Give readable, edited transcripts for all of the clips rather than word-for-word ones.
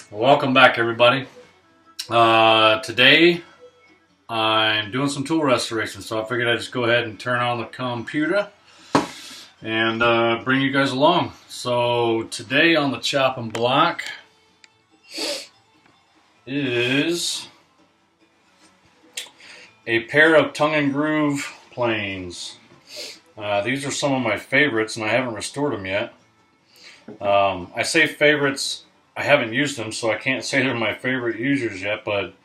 Welcome back, everybody. Today I'm doing some tool restoration, so I figured I'd just go ahead and turn on the computer and bring you guys along. So today on the chopping block is a pair of tongue and groove planes. These are some of my favorites, and I haven't restored them yet. I say favorites. I haven't used them, so I can't say they're my favorite users yet, but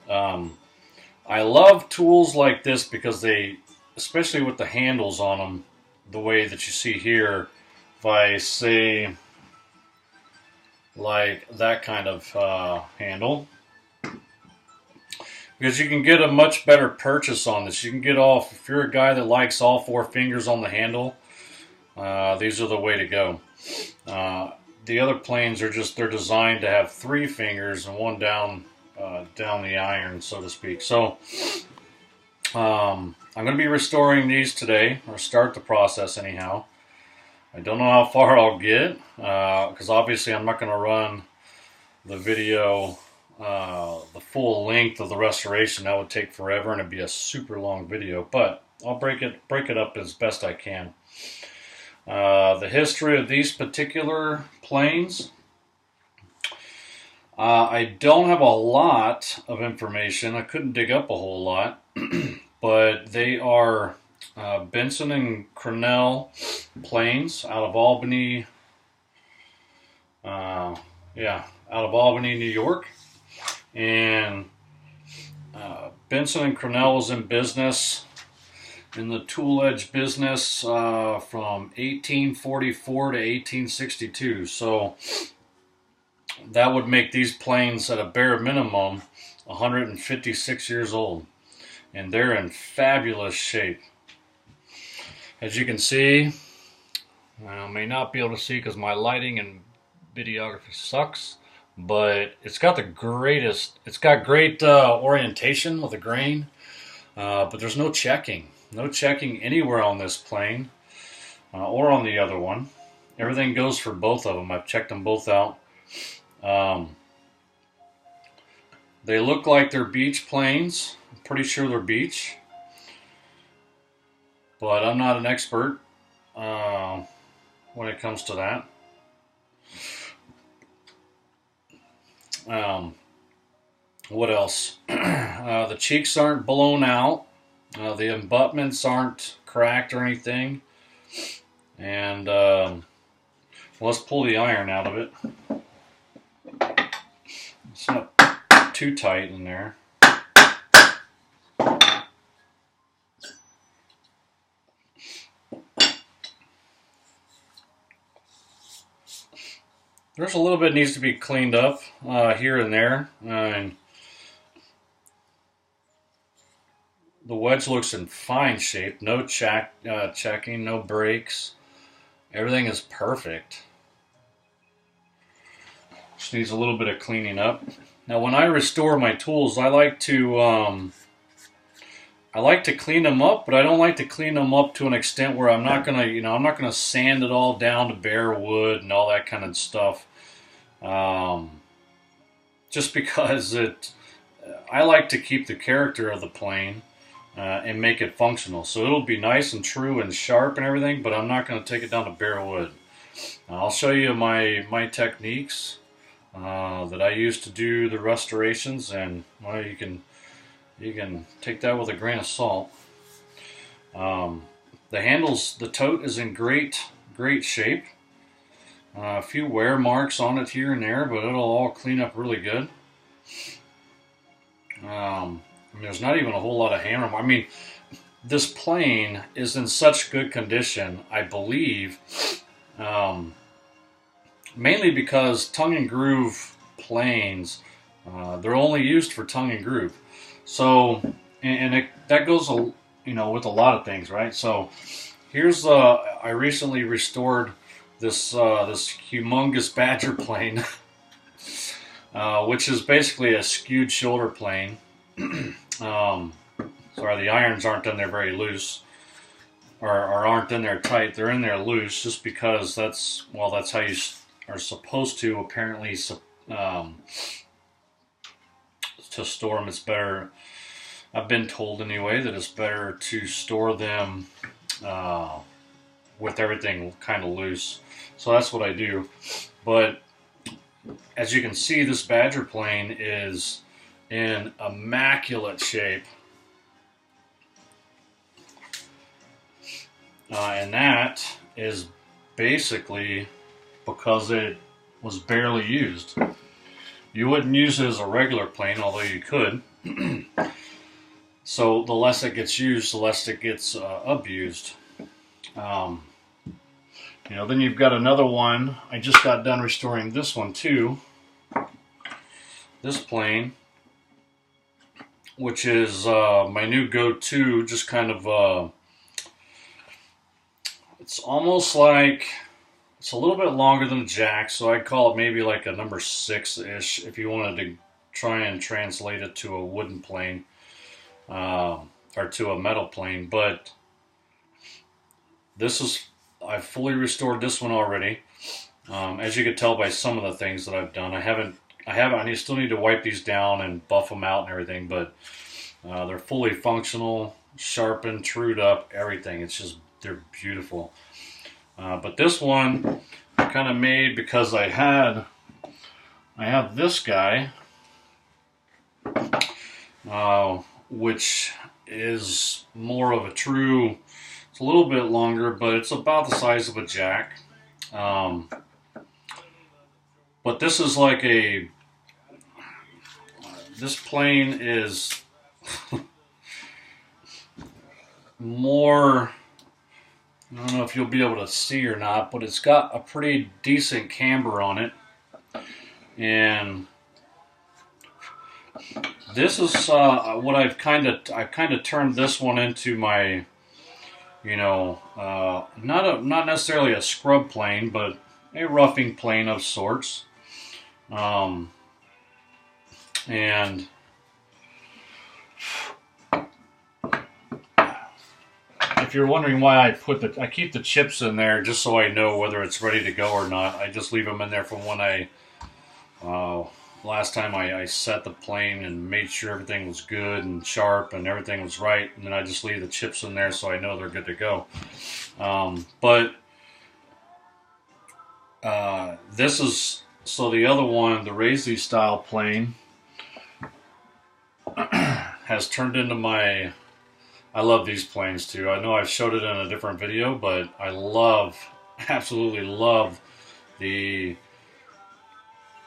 I love tools like this because they, especially with the handles on them, the way that you see here, if I say like that kind of handle, because you can get a much better purchase on this. You can get off, if you're a guy that likes all four fingers on the handle, these are the way to go. The other planes are just, they're designed to have three fingers and one down the iron, so to speak. So I'm going to be restoring these today, or start the process anyhow. I don't know how far I'll get, because obviously I'm not going to run the video the full length of the restoration. That would take forever and it'd be a super long video, but I'll break it up as best I can. The history of these particular planes, I don't have a lot of information. I couldn't dig up a whole lot, but they are Bensen and Crannell planes out of Albany, out of Albany, New York. And Bensen and Crannell was in business, in the tool edge business, from 1844 to 1862. So that would make these planes, at a bare minimum, 156 years old. And they're in fabulous shape. As you can see, I may not be able to see because my lighting and videography sucks, but it's got the greatest, it's got great orientation with the grain, but there's no checking. No checking anywhere on this plane or on the other one. Everything goes for both of them. I've checked them both out. They look like they're beach planes. I'm pretty sure they're beach, but I'm not an expert when it comes to that. What else? The cheeks aren't blown out. The abutments aren't cracked or anything. And let's pull the iron out of it. It's not too tight in there. There's a little bit needs to be cleaned up here and there. And the wedge looks in fine shape. No checking, no breaks. Everything is perfect. Just needs a little bit of cleaning up. Now, when I restore my tools, I like to clean them up, but I don't like to clean them up to an extent where I'm not gonna, I'm not gonna sand it all down to bare wood and all that kind of stuff. Just because I like to keep the character of the plane and make it functional. So it'll be nice and true and sharp and everything, but I'm not going to take it down to bare wood. I'll show you my techniques that I use to do the restorations, and well, you can take that with a grain of salt. The handles, the tote is in great shape. A few wear marks on it here and there, but it'll all clean up really good. There's not even a whole lot of hammer. I mean, this plane is in such good condition, I believe, mainly because tongue and groove planes, they're only used for tongue and groove. So, that goes, with a lot of things, right? So, here's I recently restored this humongous Badger plane, which is basically a skewed shoulder plane. Sorry, the irons aren't in there very loose, or aren't in there tight. They're in there loose just because that's how you are supposed to apparently um, to store them. It's better, I've been told anyway, that it's better to store them with everything kind of loose. So that's what I do. But as you can see, this Badger plane is in immaculate shape. And that is basically because it was barely used. You wouldn't use it as a regular plane, although you could. So the less it gets used, the less it gets abused. You know, then you've got another one. I just got done restoring this one too. This plane, which is my new go-to, just kind of, it's almost like, it's a little bit longer than a jack, so I'd call it maybe like a number 6-ish if you wanted to try and translate it to a wooden plane, or to a metal plane. But this is, I've fully restored this one already. As you can tell by some of the things that I've done, I still need to wipe these down and buff them out and everything, but they're fully functional, sharpened, trued up, everything. It's just, they're beautiful. But this one I kind of made because I have this guy, which is more of a true, it's a little bit longer, but it's about the size of a jack. But this is like this plane is more, I don't know if you'll be able to see or not, but it's got a pretty decent camber on it. And this is what I've kind of turned this one into my, you know, not necessarily a scrub plane, but a roughing plane of sorts. And if you're wondering why I keep the chips in there just so I know whether it's ready to go or not. I just leave them in there from when last time I set the plane and made sure everything was good and sharp and everything was right, and then I just leave the chips in there so I know they're good to go. This is, so the other one, the Raisley style plane, has turned into my, I love these planes too. I know I've showed it in a different video, but I absolutely love the,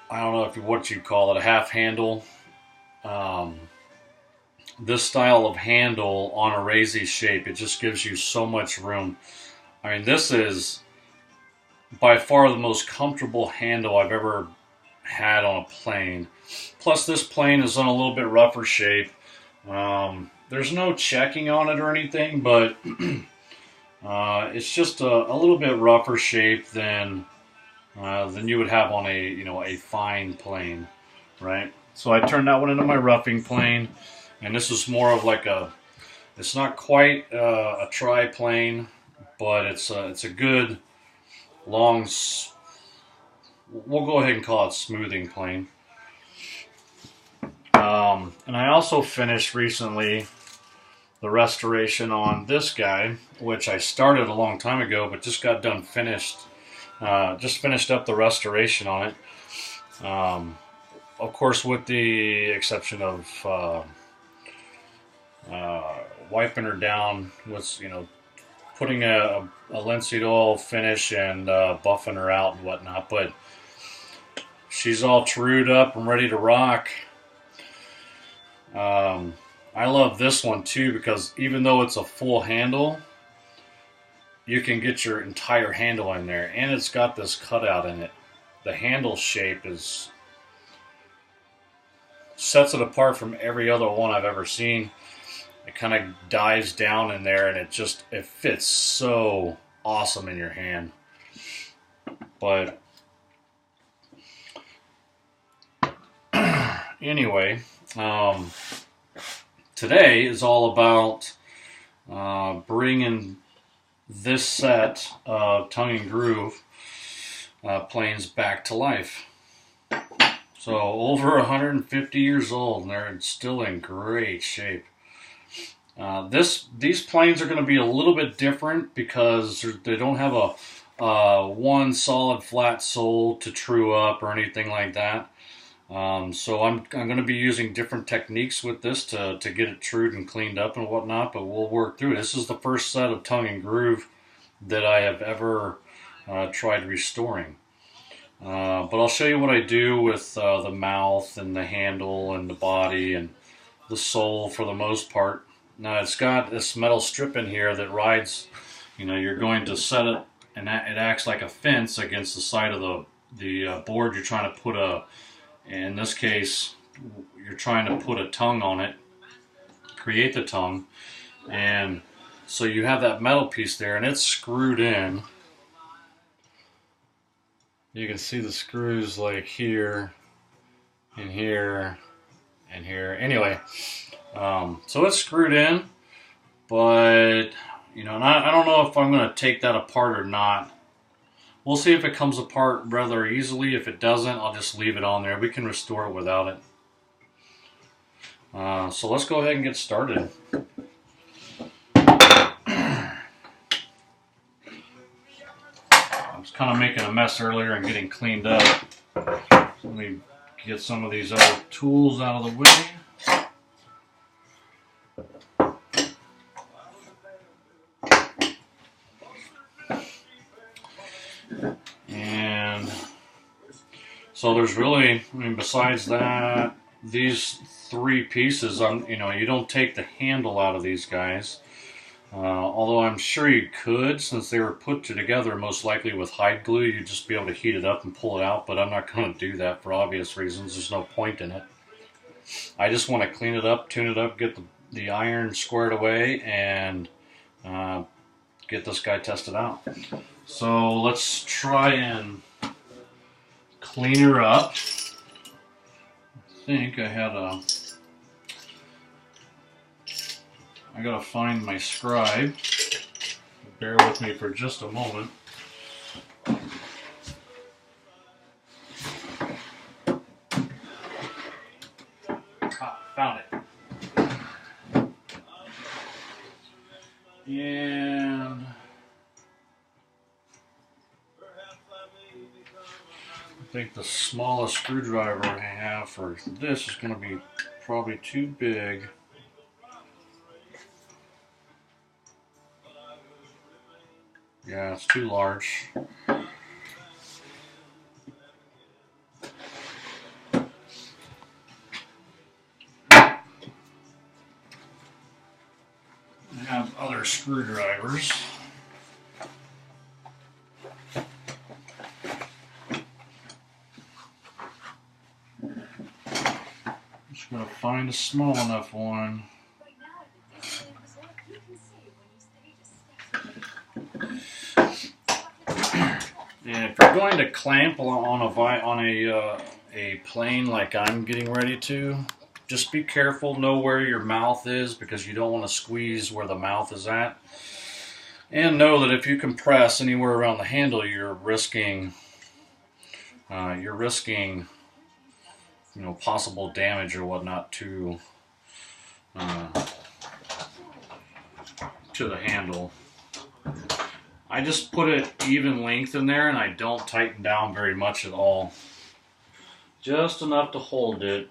I don't know what you call it, a half handle. This style of handle on a Raisley shape, it just gives you so much room. I mean, this is by far the most comfortable handle I've ever had on a plane. Plus, this plane is on a little bit rougher shape. There's no checking on it or anything, but it's just a little bit rougher shape than you would have on a fine plane, right? So I turned that one into my roughing plane, and this is more of like it's not quite a triplane, but it's a good long, we'll go ahead and call it smoothing plane. And I also finished recently the restoration on this guy, which I started a long time ago, but just got done finished. Just finished up the restoration on it. Of course, with the exception of wiping her down with, putting a linseed oil finish and buffing her out and whatnot. But she's all trued up and ready to rock. I love this one too, because even though it's a full handle, you can get your entire handle in there, and it's got this cutout in it. The handle shape sets it apart from every other one I've ever seen. It kind of dives down in there, and it fits so awesome in your hand. But anyway, today is all about bringing this set of tongue and groove planes back to life. So over 150 years old, and they're still in great shape. These planes are going to be a little bit different because they don't have a one solid flat sole to true up or anything like that. So I'm going to be using different techniques with this to get it trued and cleaned up and whatnot, but we'll work through it. This is the first set of tongue and groove that I have ever tried restoring. But I'll show you what I do with the mouth and the handle and the body and the sole for the most part. Now it's got this metal strip in here that rides, you're going to set it, and it acts like a fence against the side of the board you're trying to put in this case, you're trying to put a tongue on it, create the tongue, and so you have that metal piece there, and it's screwed in. You can see the screws like here, and here, and here. Anyway, so it's screwed in, but, and I don't know if I'm going to take that apart or not. We'll see if it comes apart rather easily. If it doesn't, I'll just leave it on there. We can restore it without it. So let's go ahead and get started. I was kind of making a mess earlier and getting cleaned up. Let me get some of these other tools out of the way. And so there's really, besides that, these three pieces, you don't take the handle out of these guys. Although I'm sure you could, since they were put together most likely with hide glue, you'd just be able to heat it up and pull it out, but I'm not going to do that for obvious reasons. There's no point in it. I just want to clean it up, tune it up, get the iron squared away, and get this guy tested out. So let's try and clean her up. I think I gotta find my scribe. Bear with me for just a moment. Found it. And I think the smallest screwdriver I have for this is going to be probably too big. Yeah, it's too large. I have other screwdrivers. Just going to find a small enough one. And if you're going to clamp on a plane like I'm getting ready to, just be careful, know where your mouth is, because you don't want to squeeze where the mouth is at. And know that if you compress anywhere around the handle, you're risking possible damage or whatnot to the handle. I just put it even length in there, and I don't tighten down very much at all. Just enough to hold it.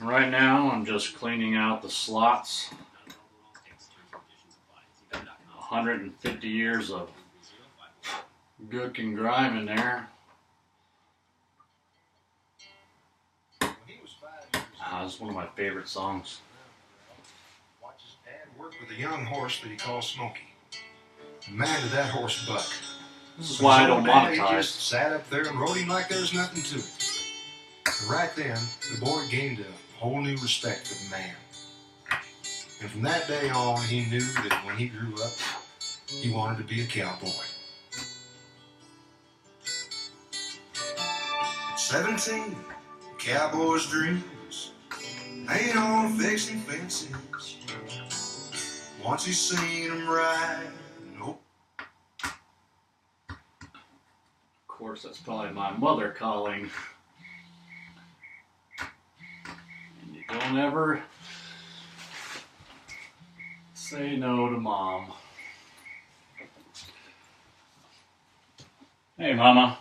Right now, I'm just cleaning out the slots. 150 years of gook and grime in there. It's one of my favorite songs. Watch his dad work with a young horse that he calls Smokey. Man, did that horse buck. This is why I don't monetize. He just sat up there and rode him like there was nothing to it. But right then, the boy gained a whole new respect for the man. And from that day on, he knew that when he grew up, he wanted to be a cowboy. At 17, cowboy's dreams ain't on fixing fences. Once he seen him ride, nope. Of course, that's probably my mother calling. And you don't ever say no to Mom. Hey, Mama.